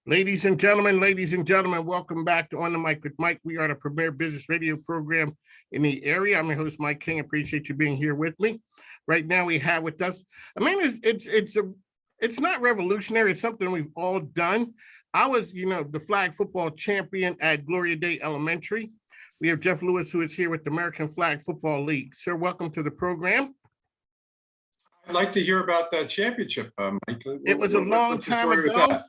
Ladies and gentlemen, welcome back to On the Mic with Mike. We are the premier business radio program in the area. I'm your host, Mike King. Appreciate you being here with me. Right now, we have with us. I mean, it's not revolutionary. It's something we've all done. I was, the flag football champion at Gloria Day Elementary. We have Jeff Lewis, who is here with the American Flag Football League. Sir, welcome to the program. I'd like to hear about that championship, Mike. It was a long time ago.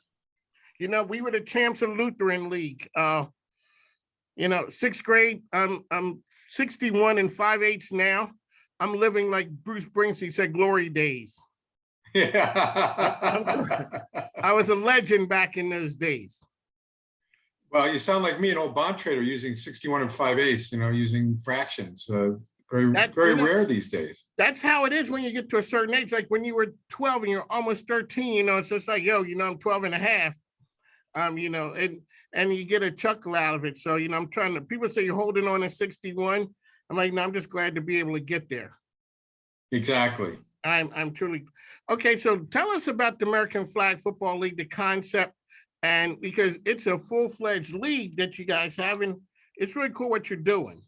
We were the champs of Lutheran League. Sixth grade, I'm 61 and 5/8 now. I'm living like Bruce Springsteen said, glory days. Yeah. I was a legend back in those days. Well, you sound like me, an old bond trader using 61 and 5/8, using fractions. Very rare these days. That's how it is when you get to a certain age. Like when you were 12 and you're almost 13, it's just like, I'm 12 and a half. And you get a chuckle out of it. So, I'm trying to, people say you're holding on to 61. I'm like, no, I'm just glad to be able to get there. Exactly. I'm truly, okay. So tell us about the American Flag Football League, the concept, and because it's a full-fledged league that you guys have, and it's really cool what you're doing.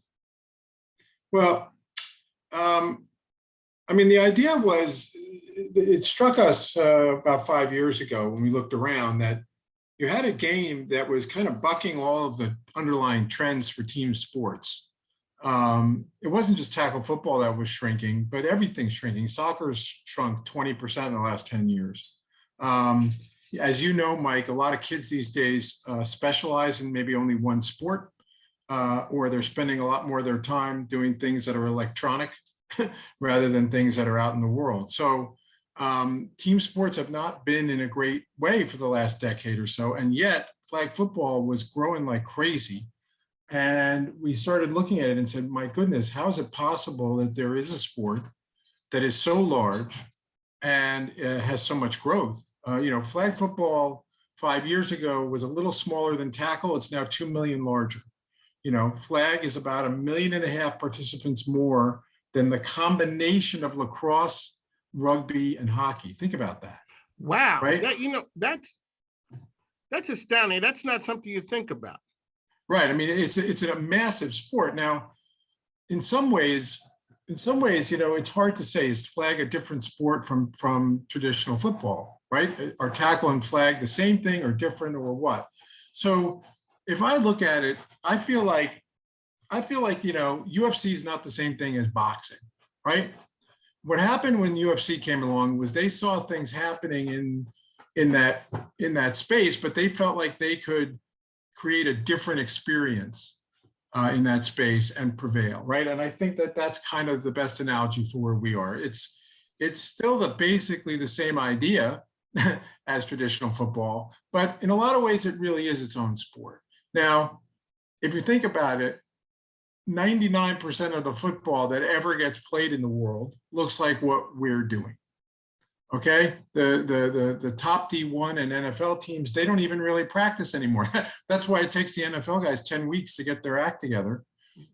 Well, the idea was, it struck us about 5 years ago when we looked around that you had a game that was kind of bucking all of the underlying trends for team sports. It wasn't just tackle football that was shrinking, but everything's shrinking. Soccer's shrunk 20% in the last 10 years. As you know, Mike, a lot of kids these days specialize in maybe only one sport, or they're spending a lot more of their time doing things that are electronic rather than things that are out in the world. So team sports have not been in a great way for the last decade or so, and yet flag football was growing like crazy. And we started looking at it and said, my goodness, how is it possible that there is a sport that is so large and has so much growth? Flag football 5 years ago was a little smaller than tackle. It's now 2 million larger. Flag is about 1.5 million participants more than the combination of lacrosse, rugby, and hockey. Think about that. Wow. Right? That's astounding. That's not something you think about. Right. It's a massive sport. Now, in some ways, it's hard to say, is flag a different sport from traditional football, right? Are tackle and flag the same thing or different or what? So if I look at it, I feel like UFC is not the same thing as boxing, right? What happened when UFC came along was they saw things happening in that space, but they felt like they could create a different experience in that space and prevail, right? And I think that that's kind of the best analogy for where we are. It's still basically the same idea as traditional football, but in a lot of ways, it really is its own sport. Now, if you think about it, 99% of the football that ever gets played in the world looks like what we're doing. Okay, the top D1 and NFL teams, they don't even really practice anymore. That's why it takes the NFL guys 10 weeks to get their act together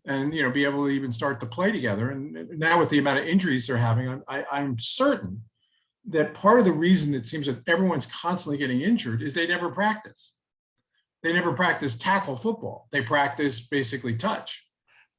and be able to even start to play together. And now with the amount of injuries they're having, I'm certain that part of the reason it seems that everyone's constantly getting injured is they never practice. They never practice tackle football. They practice basically touch.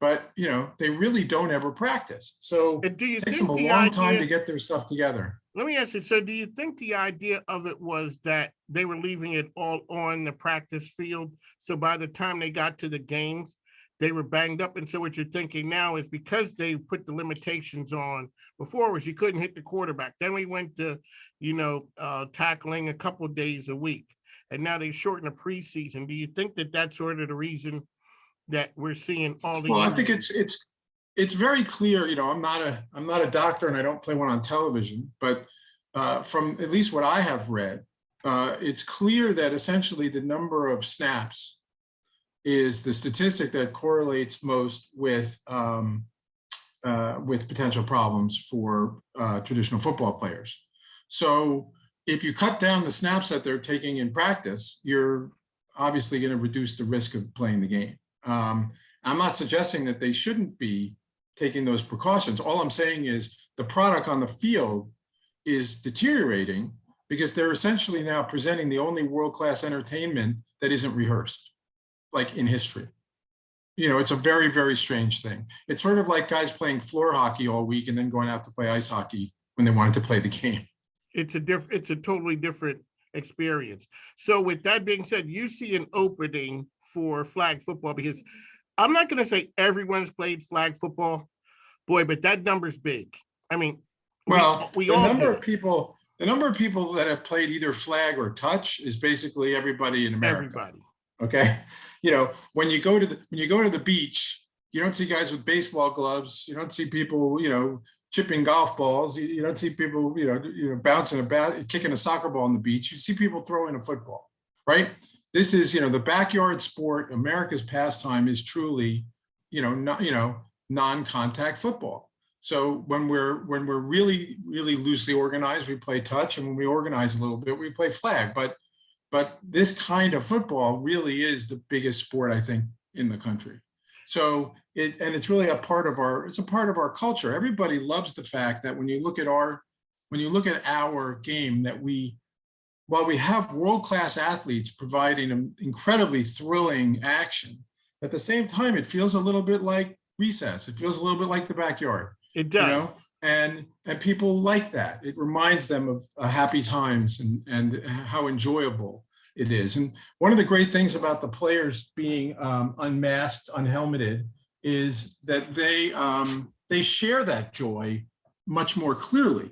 But, they really don't ever practice. So it takes them a long time to get their stuff together. Let me ask you, so do you think the idea of it was that they were leaving it all on the practice field? So by the time they got to the games, they were banged up. And so what you're thinking now is because they put the limitations on, before was you couldn't hit the quarterback. Then we went to, tackling a couple of days a week. And now they shortened the preseason. Do you think that that's sort of the reason that we're seeing all the? Well, I think it's very clear. I'm not a doctor and I don't play one on television, but from at least what I have read, it's clear that essentially the number of snaps is the statistic that correlates most with potential problems for traditional football players. So if you cut down the snaps that they're taking in practice, you're obviously going to reduce the risk of playing the game. I'm not suggesting that they shouldn't be taking those precautions. All I'm saying is the product on the field is deteriorating because they're essentially now presenting the only world-class entertainment that isn't rehearsed, like in history. It's a very, very strange thing. It's sort of like guys playing floor hockey all week and then going out to play ice hockey when they wanted to play the game. It's a totally different experience. So with that being said, you see an opening for flag football, because I'm not going to say everyone's played flag football, boy, but that number's big. I mean, well, we the all number do. of people, the number of people that have played either flag or touch is basically everybody in America. Everybody. Okay, when you go to the beach, you don't see guys with baseball gloves. You don't see people, chipping golf balls. You don't see people, bouncing about, kicking a soccer ball on the beach. You see people throwing a football, right? This is, the backyard sport. America's pastime is truly, non-contact football. So when we're really, really loosely organized, we play touch, and when we organize a little bit, we play flag. But this kind of football really is the biggest sport, I think, in the country. So it's really a part of our culture. Everybody loves the fact that when you look at our game, that while we have world-class athletes providing an incredibly thrilling action, at the same time, it feels a little bit like recess. It feels a little bit like the backyard. It does. And people like that. It reminds them of happy times and how enjoyable it is. And one of the great things about the players being unmasked, unhelmeted, is that they share that joy much more clearly.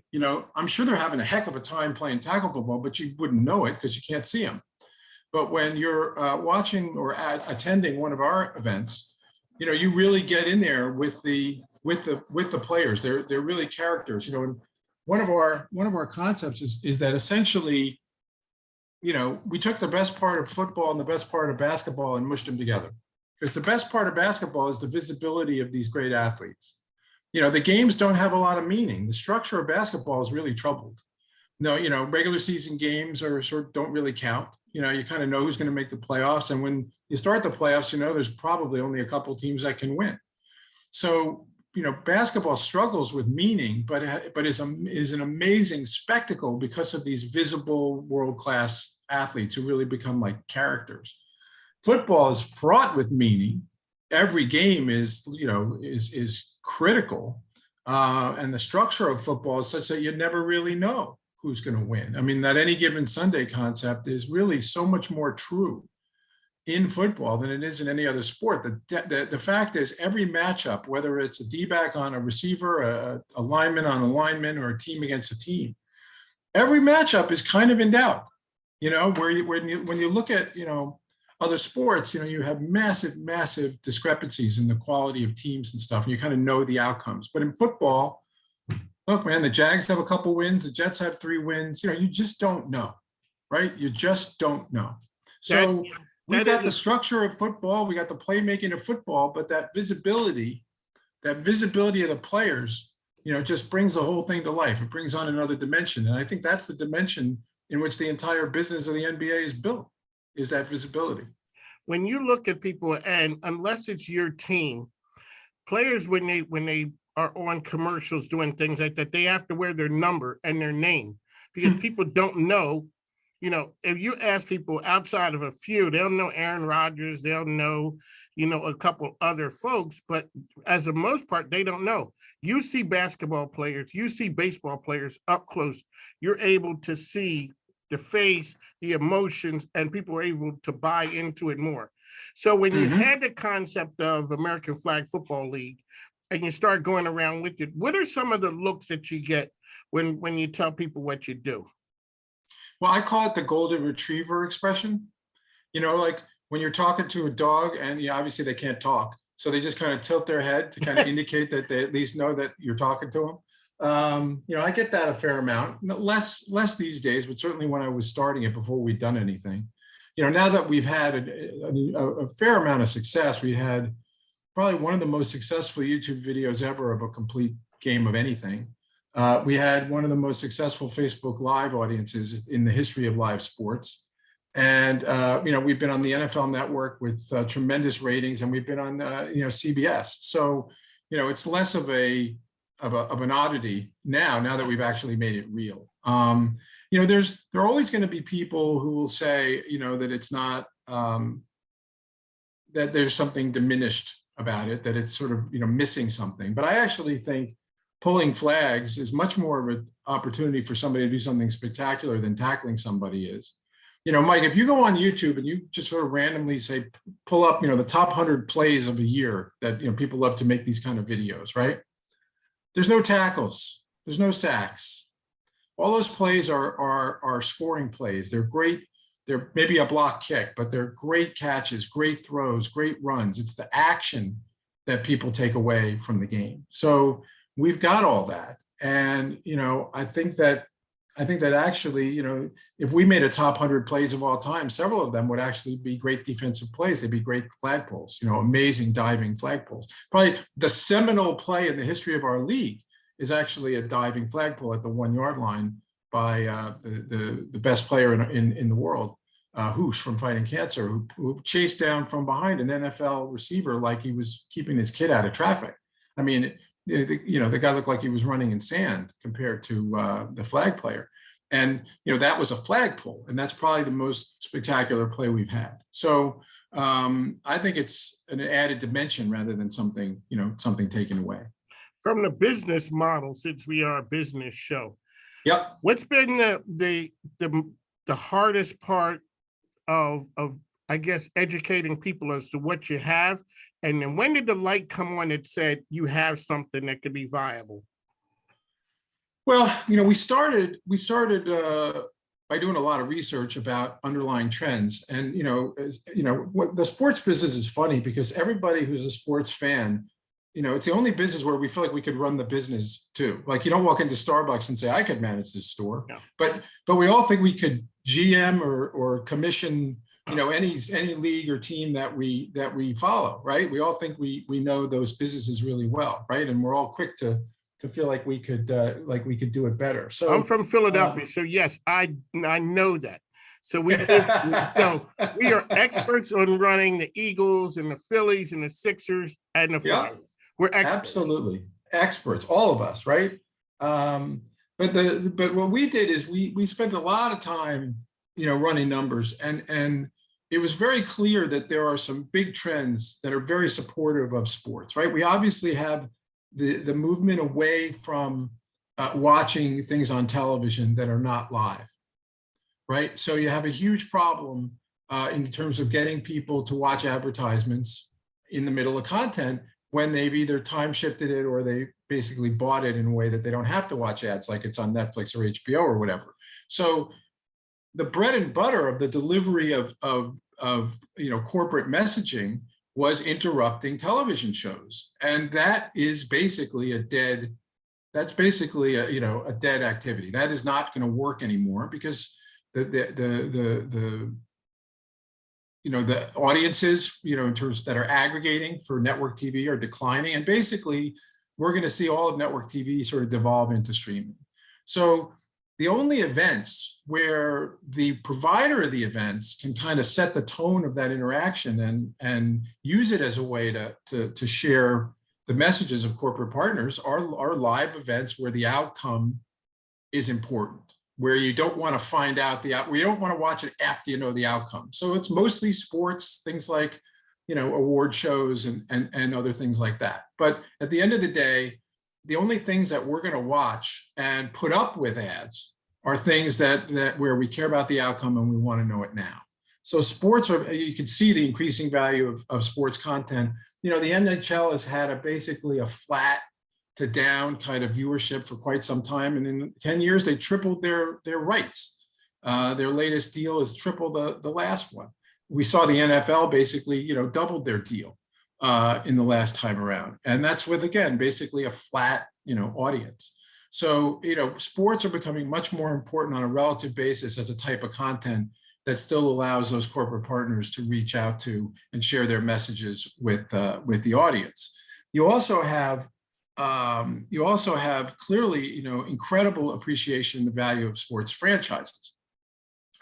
I'm sure they're having a heck of a time playing tackle football, but you wouldn't know it because you can't see them. But when you're watching or attending one of our events, you really get in there with the players. They're really characters. And one of our concepts is that essentially, we took the best part of football and the best part of basketball and mushed them together. Because the best part of basketball is the visibility of these great athletes. The games don't have a lot of meaning. The structure of basketball is really troubled. No, regular season games don't really count. You kind of know who's going to make the playoffs. And when you start the playoffs, there's probably only a couple teams that can win. So, basketball struggles with meaning, but is an amazing spectacle because of these visible world-class athletes who really become like characters. Football is fraught with meaning. Every game is critical. And the structure of football is such that you never really know who's going to win. I mean, that any given Sunday concept is really so much more true in football than it is in any other sport. The fact is, every matchup, whether it's a D-back on a receiver, a lineman on a lineman, or a team against a team, every matchup is kind of in doubt. When you look at other sports, you have massive discrepancies in the quality of teams and stuff, and you kind of know the outcomes. But in football, look, man, the Jags have a couple wins, the Jets have 3 wins. You just don't know, right? You just don't know. So we've got the structure of football, we got the playmaking of football, but that visibility of the players, just brings the whole thing to life. It brings on another dimension. And I think that's the dimension in which the entire business of the NBA is built, is that visibility. When you look at people, and unless it's your team, players, when they are on commercials doing things like that, they have to wear their number and their name, because people don't know. If you ask people outside of a few, they'll know Aaron Rodgers, they'll know, a couple other folks, but as the most part, they don't know. You see basketball players, you see baseball players up close, you're able to see the face, the emotions, and people are able to buy into it more. So when you had the concept of American Flag Football League and you start going around with it, what are some of the looks that you get when you tell people what you do? Well, I call it the golden retriever expression. Like when you're talking to a dog and obviously they can't talk, so they just kind of tilt their head to kind of indicate that they at least know that you're talking to them. I get that a fair amount, less these days, but certainly when I was starting it before we'd done anything. Now that we've had a fair amount of success, we had probably one of the most successful YouTube videos ever of a complete game of anything. We had one of the most successful Facebook Live audiences in the history of live sports. And, we've been on the NFL Network with tremendous ratings, and we've been on, CBS. So, it's less of an oddity now that we've actually made it real. there are always going to be people who will say, that it's not, that there's something diminished about it, that it's sort of, missing something. But I actually think pulling flags is much more of an opportunity for somebody to do something spectacular than tackling somebody is. Mike, if you go on YouTube and you just sort of randomly say, pull up, the top 100 plays of a year that, people love to make these kind of videos, right? There's no tackles, there's no sacks. All those plays are scoring plays. They're great. They're maybe a block kick, but they're great catches, great throws, great runs. It's the action that people take away from the game. So we've got all that. And, I think that actually, if we made a top 100 plays of all time, several of them would actually be great defensive plays. They'd be great flagpoles, amazing diving flagpoles. Probably the seminal play in the history of our league is actually a diving flagpole at the 1 yard line by the best player in the world, Hoosh from Fighting Cancer, who chased down from behind an NFL receiver like he was keeping his kid out of traffic. I mean, the guy looked like he was running in sand compared to the flag player. And, that was a flagpole, and that's probably the most spectacular play we've had. So I think it's an added dimension rather than something taken away. From the business model, since we are a business show, yep. What's been the hardest part of I guess educating people as to what you have, and then when did the light come on that said you have something that could be viable? Well, we started by doing a lot of research about underlying trends, and what the sports business is funny because everybody who's a sports fan, it's the only business where we feel like we could run the business too. Like you don't walk into Starbucks and say, I could manage this store, no. but we all think we could GM or commission, any league or team that we follow, right? We all think we know those businesses really well, right? And we're all quick to feel like we could do it better. So I'm from Philadelphia, so yes, I know that. So we are experts on running the Eagles and the Phillies and the Sixers and the Flyers. We're experts. Absolutely experts, all of us, right? But what we did is we spent a lot of time, running numbers, and it was very clear that there are some big trends that are very supportive of sports, right? We obviously have the movement away from watching things on television that are not live, right? So you have a huge problem in terms of getting people to watch advertisements in the middle of content when they've either time shifted it or they basically bought it in a way that they don't have to watch ads, like it's on Netflix or HBO or whatever. So the bread and butter of the delivery of corporate messaging was interrupting television shows, and that is basically a dead activity. That is not going to work anymore because the audiences, in terms that are aggregating for network TV are declining. And basically, we're going to see all of network TV sort of devolve into streaming. So the only events where the provider of the events can kind of set the tone of that interaction and use it as a way to share the messages of corporate partners are live events where the outcome is important, where you don't want to find out where you don't want to watch it after you know the outcome. So it's mostly sports, things like, award shows and other things like that. But at the end of the day, the only things that we're going to watch and put up with ads are things that where we care about the outcome and we want to know it now. So sports you can see the increasing value of sports content. The NHL has had basically a flat to down kind of viewership for quite some time. And in 10 years, they tripled their rights. Their latest deal is triple the last one. We saw the NFL basically, doubled their deal in the last time around. And that's with, again, basically a flat, audience. So, sports are becoming much more important on a relative basis as a type of content that still allows those corporate partners to reach out to and share their messages with the audience. You also have clearly, incredible appreciation in the value of sports franchises.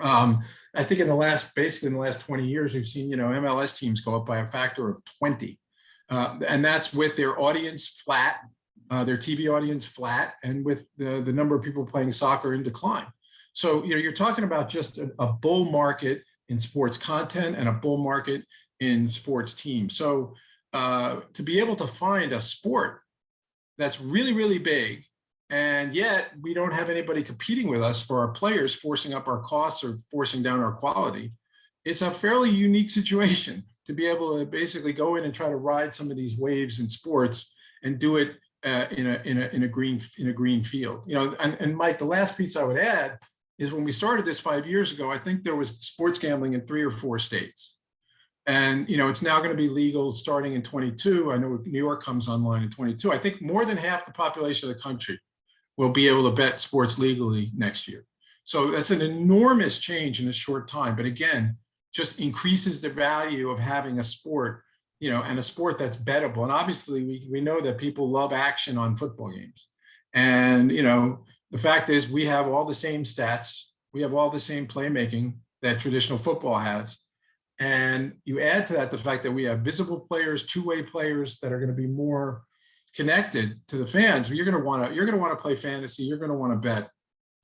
I think in the last 20 years, we've seen, MLS teams go up by a factor of 20. And that's with their audience flat, their TV audience flat, and with the number of people playing soccer in decline. So, you're talking about just a bull market in sports content and a bull market in sports teams. So to be able to find a sport that's really, really big, and yet we don't have anybody competing with us for our players, forcing up our costs or forcing down our quality, it's a fairly unique situation to be able to basically go in and try to ride some of these waves in sports and do it in a green field. And Mike, the last piece I would add is when we started this 5 years ago, I think there was sports gambling in 3 or 4 states. And, it's now going to be legal starting in 22. I know New York comes online in 22. I think more than half the population of the country will be able to bet sports legally next year. So that's an enormous change in a short time. But again, just increases the value of having a sport, and a sport that's bettable. And obviously we know that people love action on football games. And, the fact is we have all the same stats. We have all the same playmaking that traditional football has. And you add to that the fact that we have visible players, two-way players that are going to be more connected to the fans. You're going to want to play fantasy. You're going to want to bet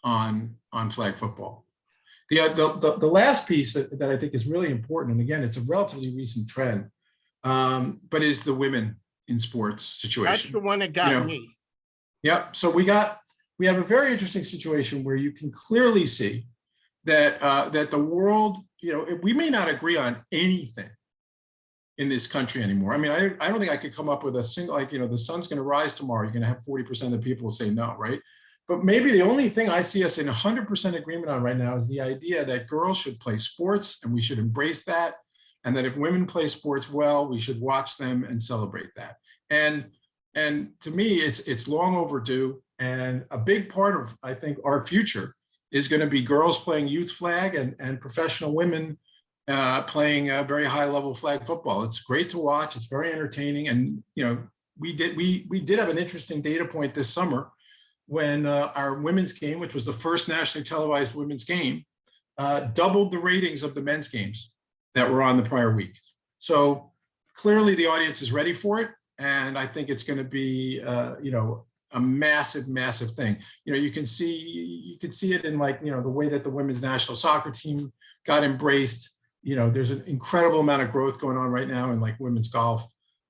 on flag football. The last piece that I think is really important, and again, it's a relatively recent trend, but is the women in sports situation. That's the one that got me. Yep. So we have a very interesting situation where you can clearly see that that the world, we may not agree on anything in this country anymore. I mean, I don't think I could come up with a single, the sun's going to rise tomorrow. You're going to have 40% of the people say no, right? But maybe the only thing I see us in 100% agreement on right now is the idea that girls should play sports and we should embrace that. And that if women play sports well, we should watch them and celebrate that. And to me, it's long overdue. And a big part of, I think, our future is going to be girls playing youth flag and professional women playing a very high level flag football. It's great to watch. It's very entertaining. And, we did have an interesting data point this summer when our women's game, which was the first nationally televised women's game, doubled the ratings of the men's games that were on the prior week. So clearly the audience is ready for it. And I think it's going to be, a massive, massive thing. You can see it in the way that the women's national soccer team got embraced. There's an incredible amount of growth going on right now in women's golf.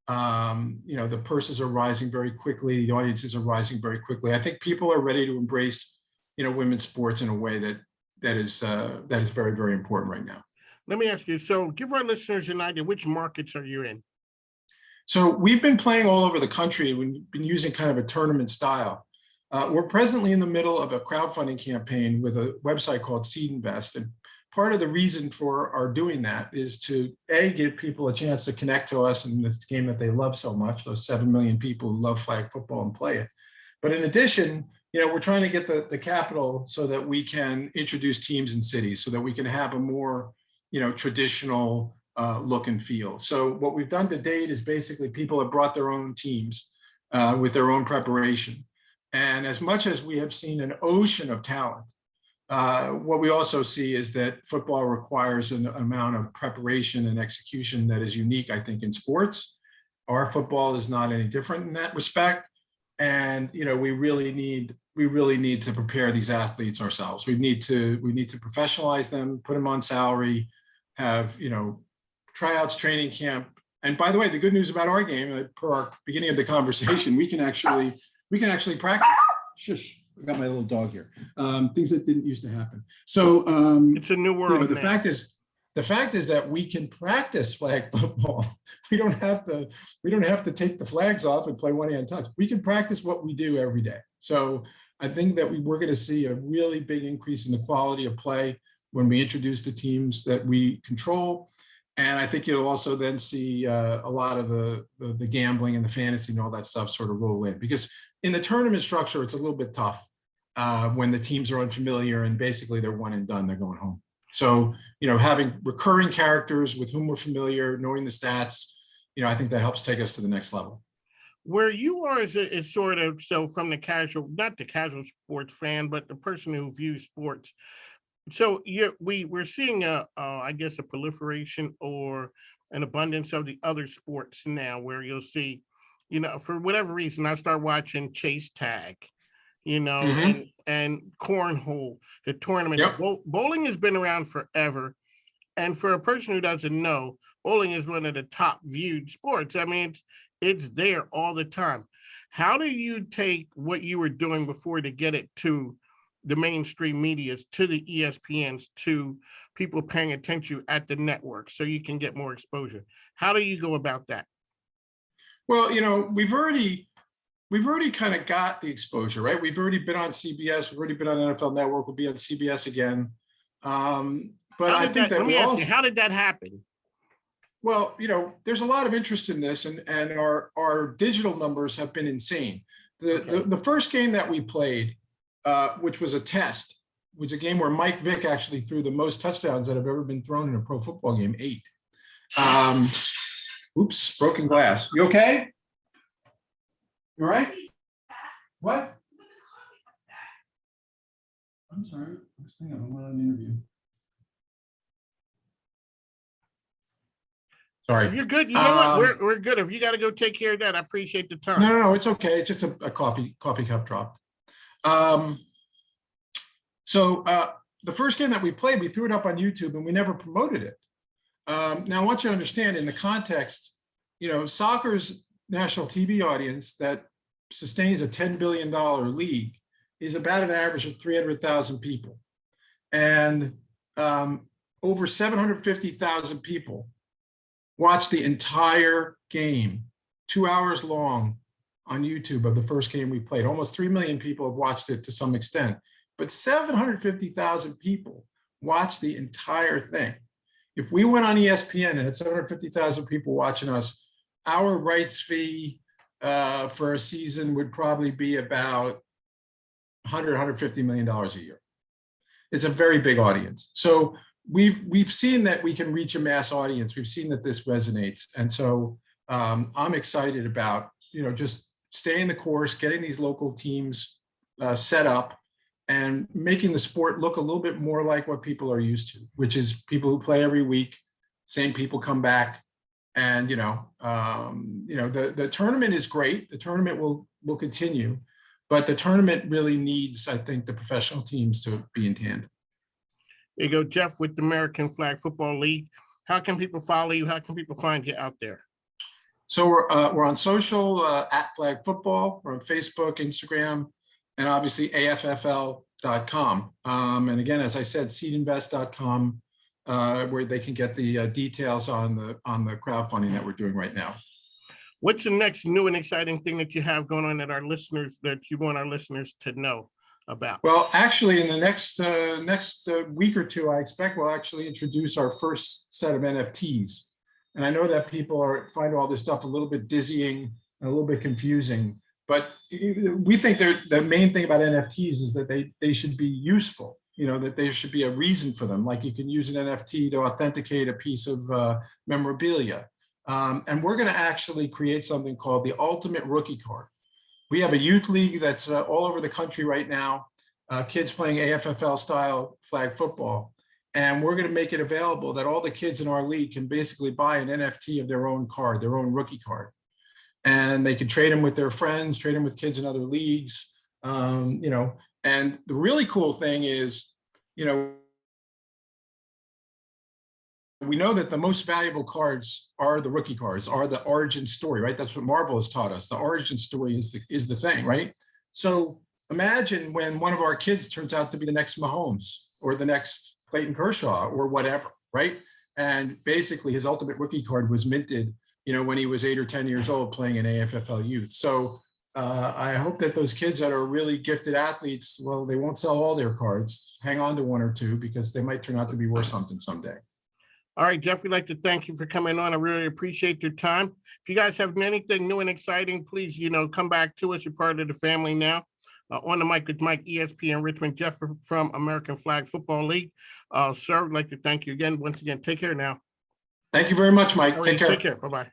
The purses are rising very quickly. The audiences are rising very quickly. I think people are ready to embrace, women's sports in a way that is very, very important right now. Let me ask you, so give our listeners an idea, which markets are you in? So we've been playing all over the country. We've been using kind of a tournament style. We're presently in the middle of a crowdfunding campaign with a website called Seed Invest. And part of the reason for our doing that is to, A, give people a chance to connect to us in this game that they love so much, those 7 million people who love flag football and play it. But in addition, we're trying to get the capital so that we can introduce teams in cities, so that we can have a more, traditional look and feel. So what we've done to date is basically people have brought their own teams with their own preparation. And as much as we have seen an ocean of talent, what we also see is that football requires an amount of preparation and execution that is unique, I think, in sports. Our football is not any different in that respect. And, we really need to prepare these athletes ourselves. We need to professionalize them, put them on salary, have, tryouts, training camp. And by the way, the good news about our game, per our beginning of the conversation, we can actually practice. Shush, I got my little dog here. Things that didn't used to happen. So it's a new world. The fact is that we can practice flag football. We don't have to take the flags off and play one-hand touch. We can practice what we do every day. So I think that we're going to see a really big increase in the quality of play when we introduce the teams that we control. And I think you'll also then see a lot of the gambling and the fantasy and all that stuff sort of roll in. Because in the tournament structure, it's a little bit tough when the teams are unfamiliar and basically they're one and done, they're going home. So, having recurring characters with whom we're familiar, knowing the stats, I think that helps take us to the next level. Where you are is sort of, so from the casual, not the casual sports fan, but the person who views sports. So we're seeing I guess a proliferation or an abundance of the other sports now, where you'll see, for whatever reason, I start watching chase tag, you know, Mhm. and cornhole, the tournaments. Yep. Bowling has been around forever. And for a person who doesn't know, bowling is one of the top viewed sports. I mean, it's there all the time. How do you take what you were doing before to get it to the mainstream medias, to the ESPNs, to people paying attention at the network so you can get more exposure? How do you go about that? Well, we've already kind of got the exposure, right? We've already been on CBS. We've already been on NFL Network. We'll be on CBS again. But How I did think that, that let we me ask you, also, how did that happen? well, there's a lot of interest in this, and our digital numbers have been insane. Okay. The first game that we played, which was a test, was a game where Mike Vick actually threw the most touchdowns that have ever been thrown in a pro football game, 8. Oops, broken glass. You okay? You all right? What? I'm sorry. I'm on an interview. Sorry. You're good. You know what? We're good. If you got to go take care of that, I appreciate the time. No, it's okay. It's just a coffee cup drop. So the first game that we played, we threw it up on YouTube and we never promoted it. Now I want you to understand, in the context, soccer's national TV audience that sustains a $10 billion league is about an average of 300,000 people. And over 750,000 people watched the entire game, 2 hours long, on YouTube of the first game we played. Almost 3 million people have watched it to some extent, but 750,000 people watched the entire thing. If we went on ESPN and had 750,000 people watching us, our rights fee for a season would probably be about $150 million a year. It's a very big audience. So we've seen that we can reach a mass audience. We've seen that this resonates. And so I'm excited about, just staying the course, getting these local teams set up, and making the sport look a little bit more like what people are used to, which is people who play every week, same people come back. And, the tournament is great. The tournament will continue, but the tournament really needs, I think, the professional teams to be in tandem. There you go, Jeff, with the American Flag Football League. How can people follow you? How can people find you out there? So we're on social at Flag Football. We're on Facebook, Instagram, and obviously AFFL.com. And again, as I said, seedinvest.com, where they can get the details on the crowdfunding that we're doing right now. What's the next new and exciting thing that you have going on that you want our listeners to know about? Well, actually, in the next week or two, I expect we'll actually introduce our first set of NFTs. And I know that people find all this stuff a little bit dizzying and a little bit confusing, but we think the main thing about NFTs is that they should be useful, that there should be a reason for them. Like you can use an NFT to authenticate a piece of memorabilia. And we're going to actually create something called the Ultimate Rookie Card. We have a youth league that's all over the country right now, kids playing AFFL style flag football. And we're going to make it available that all the kids in our league can basically buy an NFT of their own card, their own rookie card. And they can trade them with their friends, trade them with kids in other leagues. And the really cool thing is, we know that the most valuable cards are the rookie cards, are the origin story, right? That's what Marvel has taught us. The origin story is the thing, right? So imagine when one of our kids turns out to be the next Mahomes or the next Clayton Kershaw or whatever, right? And basically his ultimate rookie card was minted, when he was 8 or 10 years old playing in AFFL youth. So I hope that those kids that are really gifted athletes, well, they won't sell all their cards, hang on to one or two, because they might turn out to be worth something someday. All right, Jeff, we'd like to thank you for coming on. I really appreciate your time. If you guys have anything new and exciting, please, come back to us. You're part of the family now. On the mic with Mike, ESPN Richmond, Jeff from American Flag Football League. Sir, I'd like to thank you again. Once again, take care now. Thank you very much, Mike. All right, take care. Take care. Bye-bye.